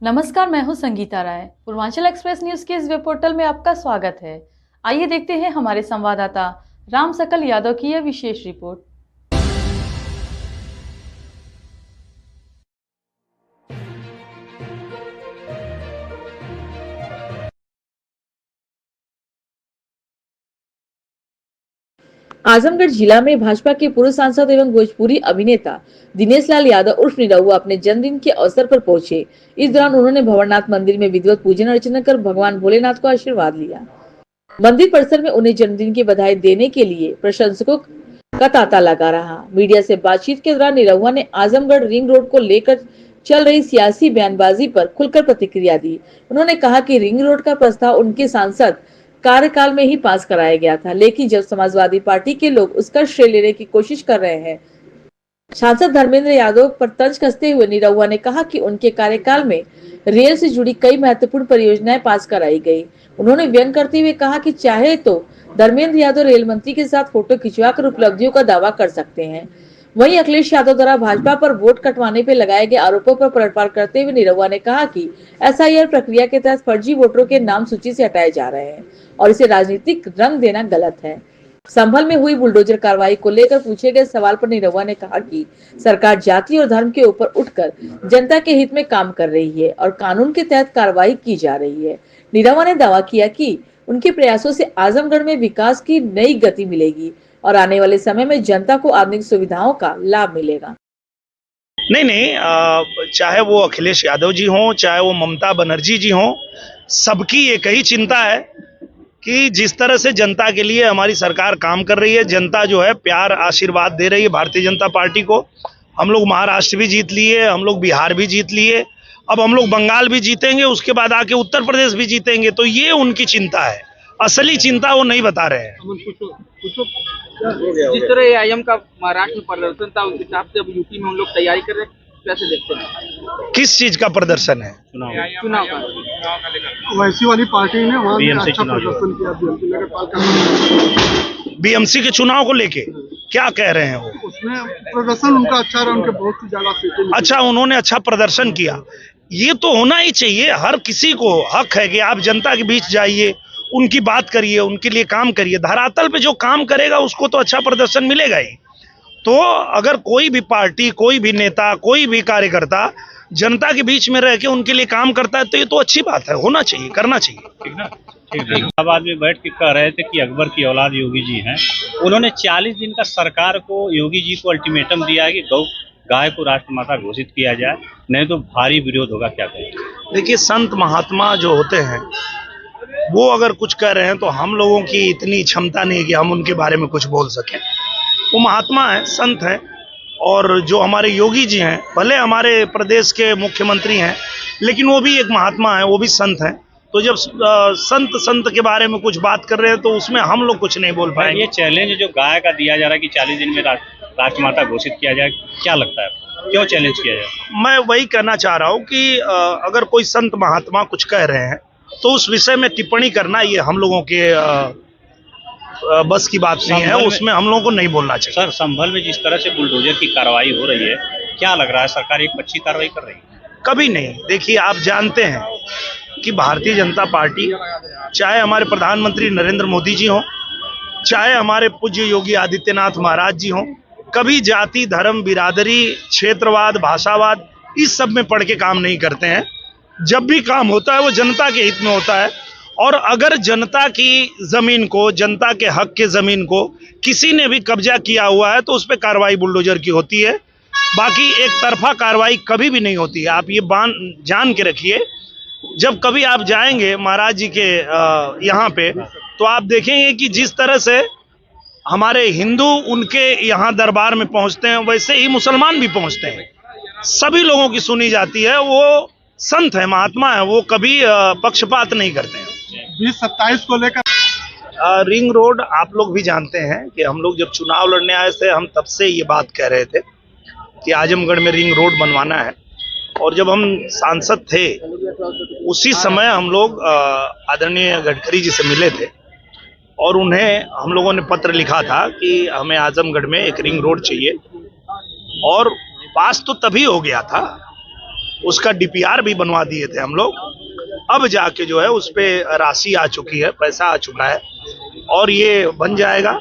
नमस्कार, मैं हूं संगीता राय। पूर्वांचल एक्सप्रेस न्यूज के इस वेब पोर्टल में आपका स्वागत है। आइए देखते हैं हमारे संवाददाता राम सकल यादव की यह विशेष रिपोर्ट। आजमगढ़ जिला में भाजपा के पूर्व सांसद एवं भोजपुरी अभिनेता दिनेश लाल यादव उर्फ निरहुआ अपने जन्मदिन के अवसर पर पहुंचे। इस दौरान उन्होंने भंवरनाथ मंदिर में विधिवत पूजन अर्चना कर भगवान भोलेनाथ को आशीर्वाद लिया। मंदिर परिसर में उन्हें जन्मदिन की बधाई देने के लिए प्रशंसकों का तांता लगा रहा। मीडिया से बातचीत के दौरान निरहुआ ने आजमगढ़ रिंग रोड को लेकर चल रही सियासी बयानबाजी पर खुलकर प्रतिक्रिया दी। उन्होंने कहा कि रिंग रोड का प्रस्ताव उनके सांसद कार्यकाल में ही पास कराया गया था, लेकिन जब समाजवादी पार्टी के लोग उसका श्रेय लेने की कोशिश कर रहे हैं। सांसद धर्मेंद्र यादव पर तंज कसते हुए निरहुआ ने कहा कि उनके कार्यकाल में रेल से जुड़ी कई महत्वपूर्ण परियोजनाएं पास कराई गई। उन्होंने व्यंग करते हुए कहा कि चाहे तो धर्मेंद्र यादव रेल मंत्री के साथ फोटो खिंचवाकर उपलब्धियों का दावा कर सकते हैं। वहीं अखिलेश यादव द्वारा भाजपा पर वोट कटवाने पर लगाए गए आरोपों पर पलटवार करते हुए निरहुआ ने कहा कि एसआईआर प्रक्रिया के तहत फर्जी वोटरों के नाम सूची से हटाए जा रहे हैं और इसे राजनीतिक रंग देना गलत है। संभल में हुई बुलडोजर कार्रवाई को लेकर पूछे गए सवाल पर निरहुआ ने कहा कि सरकार जाति और धर्म के ऊपर उठकर जनता के हित में काम कर रही है और कानून के तहत कार्रवाई की जा रही है। निरहुआ ने दावा किया कि उनके प्रयासों से आजमगढ़ में विकास की नई गति मिलेगी और आने वाले समय में जनता को आधुनिक सुविधाओं का लाभ मिलेगा। नहीं, चाहे वो अखिलेश यादव जी हों, चाहे वो ममता बनर्जी जी हों, सबकी एक ही चिंता है कि जिस तरह से जनता के लिए हमारी सरकार काम कर रही है, जनता जो है प्यार आशीर्वाद दे रही है भारतीय जनता पार्टी को। हम लोग महाराष्ट्र भी जीत लिए, हम लोग बिहार भी जीत लिए, अब हम लोग बंगाल भी जीतेंगे, उसके बाद आके उत्तर प्रदेश भी जीतेंगे। तो ये उनकी चिंता है, असली चिंता वो नहीं बता रहे हैं। जिस तरह एआईएम का महाराष्ट्र में प्रदर्शन था, उस हिसाब से अब यूपी में हम लोग तैयारी कर रहे हैं, कैसे देखते हैं? किस चीज का प्रदर्शन है? चुनाव का। वैसी वाली पार्टी ने वहाँ अच्छा प्रदर्शन किया बीएमसी के चुनाव को लेके क्या कह रहे हैं वो? उसमें प्रदर्शन उनका अच्छा रहा, उनके बहुत ही ज्यादा सीटें। अच्छा, उन्होंने अच्छा प्रदर्शन किया, ये तो होना ही चाहिए। हर किसी को हक है कि आप जनता के बीच जाइए, उनकी बात करिए, उनके लिए काम करिए। धरातल पे जो काम करेगा उसको तो अच्छा प्रदर्शन मिलेगा ही। तो अगर कोई भी पार्टी, कोई भी नेता, कोई भी कार्यकर्ता जनता के बीच में रह के उनके लिए काम करता है तो ये तो अच्छी बात है, होना चाहिए, करना चाहिए। ठीक ना? इलाहाबाद में बैठ के कह रहे थे कि अकबर की औलाद योगी जी हैं। उन्होंने 40 दिन का सरकार को, योगी जी को अल्टीमेटम दिया है कि गाय को राष्ट्रमाता घोषित किया जाए, नहीं तो भारी विरोध होगा। क्या कहें? देखिए, संत महात्मा जो होते हैं वो अगर कुछ कह रहे हैं तो हम लोगों की इतनी क्षमता नहीं है कि हम उनके बारे में कुछ बोल सकें। वो महात्मा है, संत है। और जो हमारे योगी जी हैं, भले हमारे प्रदेश के मुख्यमंत्री हैं, लेकिन वो भी एक महात्मा है, वो भी संत हैं। तो जब संत के बारे में कुछ बात कर रहे हैं तो उसमें हम लोग कुछ नहीं बोल पाएंगे। ये चैलेंज जो गाय का दिया जा रहा है कि 40 दिन में राष्ट्रमाता घोषित किया जाए, क्या लगता है, क्यों चैलेंज किया जाए? मैं वही कहना चाह रहा हूँ कि अगर कोई संत महात्मा कुछ कह रहे हैं तो उस विषय में टिप्पणी करना ये हम लोगों के बस की बात नहीं है, उसमें हम लोगों को नहीं बोलना चाहिए। सर, संभल में जिस तरह से बुलडोजर की कार्रवाई हो रही है, क्या लग रहा है सरकार एक अच्छी कार्रवाई कर रही है? कभी नहीं। देखिए, आप जानते हैं कि भारतीय जनता पार्टी, चाहे हमारे प्रधानमंत्री नरेंद्र मोदी जी हों, चाहे हमारे पूज्य योगी आदित्यनाथ महाराज जी हों, कभी जाति, धर्म, बिरादरी, क्षेत्रवाद, भाषावाद इस सब में पढ़ के काम नहीं करते हैं। जब भी काम होता है वो जनता के हित में होता है। और अगर जनता की जमीन को, जनता के हक के जमीन को किसी ने भी कब्जा किया हुआ है तो उस पर कार्रवाई बुलडोजर की होती है। बाकी एक तरफा कार्रवाई कभी भी नहीं होती है। आप ये जान के रखिए, जब कभी आप जाएंगे महाराज जी के यहाँ पे तो आप देखेंगे कि जिस तरह से हमारे हिंदू उनके यहाँ दरबार में पहुँचते हैं, वैसे ही मुसलमान भी पहुँचते हैं। सभी लोगों की सुनी जाती है। वो संत है, महात्मा है, वो कभी पक्षपात नहीं करते हैं। 2027 को लेकर रिंग रोड आप लोग भी जानते हैं कि हम लोग जब चुनाव लड़ने आए थे, हम तब से ये बात कह रहे थे कि आजमगढ़ में रिंग रोड बनवाना है। और जब हम सांसद थे उसी समय हम लोग आदरणीय गडकरी जी से मिले थे और उन्हें हम लोगों ने पत्र लिखा था कि हमें आजमगढ़ में एक रिंग रोड चाहिए। और पास तो तभी हो गया था उसका डीपीआर भी बनवा दिए थे हम लोग। अब जाके जो है उस पे राशि आ चुकी है, पैसा आ चुका है और ये बन जाएगा।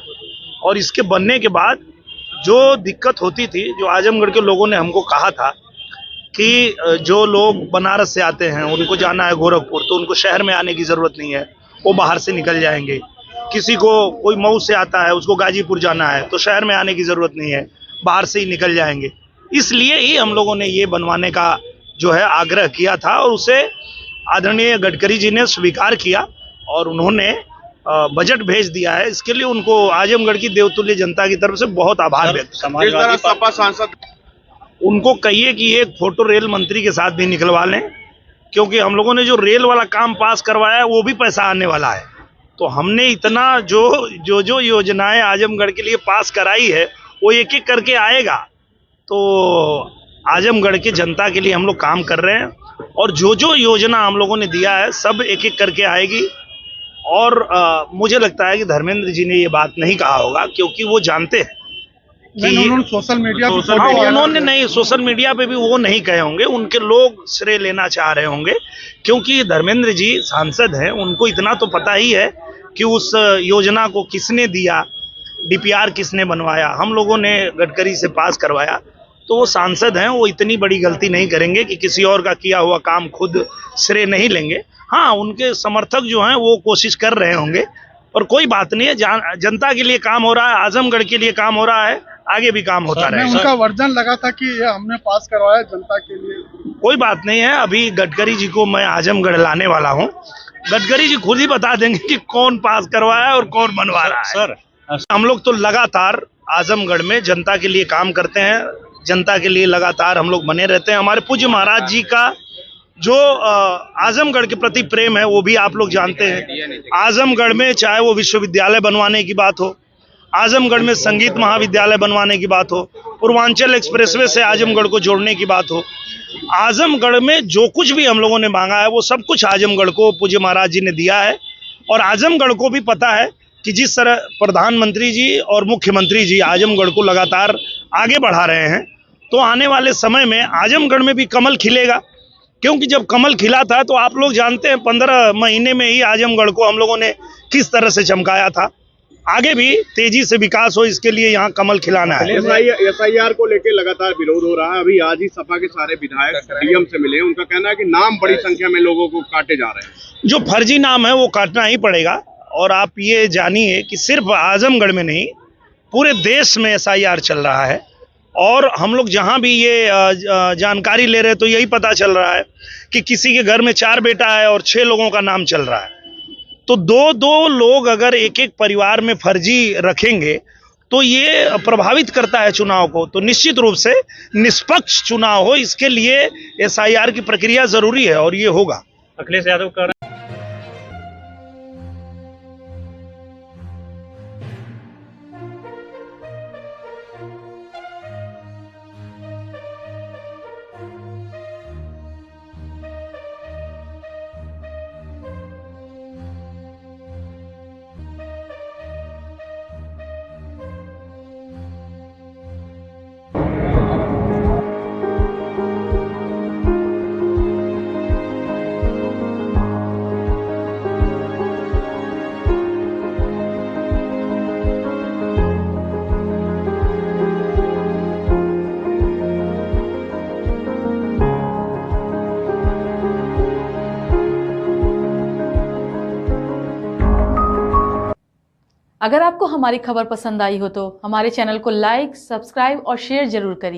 और इसके बनने के बाद जो दिक्कत होती थी, जो आजमगढ़ के लोगों ने हमको कहा था कि जो लोग बनारस से आते हैं उनको जाना है गोरखपुर, तो उनको शहर में आने की ज़रूरत नहीं है, वो बाहर से निकल जाएंगे। किसी को कोई मऊ से आता है, उसको गाजीपुर जाना है, तो शहर में आने की ज़रूरत नहीं है, बाहर से ही निकल जाएंगे। इसलिए ही हम लोगों ने ये बनवाने का जो है आग्रह किया था और उसे आदरणीय गडकरी जी ने स्वीकार किया और उन्होंने बजट भेज दिया है। इसके लिए उनको आजमगढ़ की देवतुल्य जनता की तरफ से बहुत आभार व्यक्त। सपा सांसद उनको कहिए कि एक फोटो रेल मंत्री के साथ भी निकलवा लें, क्योंकि हम लोगों ने जो रेल वाला काम पास करवाया है वो भी पैसा आने वाला है। तो हमने इतना जो योजनाएं आजमगढ़ के लिए पास कराई है वो एक एक करके आएगा। तो आजमगढ़ की जनता के लिए हम लोग काम कर रहे हैं और जो योजना हम लोगों ने दिया है सब एक एक करके आएगी। और मुझे लगता है कि धर्मेंद्र जी ने ये बात नहीं कहा होगा, क्योंकि वो जानते हैं कि उन्होंने सोशल मीडिया उन्होंने नहीं, सोशल मीडिया पे भी वो नहीं कहे होंगे, उनके लोग श्रेय लेना चाह रहे होंगे। क्योंकि धर्मेंद्र जी सांसद हैं, उनको इतना तो पता ही है कि उस योजना को किसने दिया, डीपीआर किसने बनवाया, हम लोगों ने गडकरी से पास करवाया। तो वो सांसद हैं, वो इतनी बड़ी गलती नहीं करेंगे कि किसी और का किया हुआ काम खुद श्रेय नहीं लेंगे। हाँ, उनके समर्थक जो हैं वो कोशिश कर रहे होंगे, और कोई बात नहीं है, जनता के लिए काम हो रहा है, आजमगढ़ के लिए काम हो रहा है, आगे भी काम होता रहेगा। उनका वर्जन लगा था कि ये हमने पास करवाया जनता के लिए। कोई बात नहीं है, अभी गडकरी जी को मैं आजमगढ़ लाने वाला हूँ, गडकरी जी खुद ही बता देंगे कि कौन पास करवाया और कौन बनवा रहा है। सर, हम लोग तो लगातार आजमगढ़ में जनता के लिए काम करते हैं, जनता के लिए लगातार हम लोग बने रहते हैं। हमारे पूज्य महाराज जी का जो आजमगढ़ के प्रति प्रेम है वो भी आप लोग जानते हैं। आजमगढ़ में चाहे वो विश्वविद्यालय बनवाने की बात हो, आजमगढ़ में संगीत महाविद्यालय बनवाने की बात हो, पूर्वांचल एक्सप्रेसवे से आजमगढ़ को जोड़ने की बात हो, आजमगढ़ में जो कुछ भी हम लोगों ने मांगा है वो सब कुछ आजमगढ़ को पूज्य महाराज जी ने दिया है। और आजमगढ़ को भी पता है कि जिस तरह प्रधानमंत्री जी और मुख्यमंत्री जी आजमगढ़ को लगातार आगे बढ़ा रहे हैं, तो आने वाले समय में आजमगढ़ में भी कमल खिलेगा। क्योंकि जब कमल खिला था तो आप लोग जानते हैं 15 महीने में ही आजमगढ़ को हम लोगों ने किस तरह से चमकाया था। आगे भी तेजी से विकास हो, इसके लिए यहाँ कमल खिलाना है। SIR को लेकर लगातार विरोध हो रहा है। अभी आज ही सपा के सारे विधायक डीएम से मिले, उनका कहना है कि नाम बड़ी संख्या में लोगों को काटे जा रहे हैं। जो फर्जी नाम है वो काटना ही पड़ेगा। और आप ये जानिए कि सिर्फ आजमगढ़ में नहीं, पूरे देश में SIR चल रहा है। और हम लोग जहाँ भी ये जानकारी ले रहे हैं तो यही पता चल रहा है कि किसी के घर में 4 बेटा है और 6 लोगों का नाम चल रहा है। तो 2-2 लोग अगर एक एक परिवार में फर्जी रखेंगे तो ये प्रभावित करता है चुनाव को। तो निश्चित रूप से निष्पक्ष चुनाव हो, इसके लिए SIR की प्रक्रिया जरूरी है और ये होगा। अखिलेश यादव कह रहे हैं अगर आपको हमारी खबर पसंद आई हो तो हमारे चैनल को लाइक, सब्सक्राइब और शेयर जरूर करिए।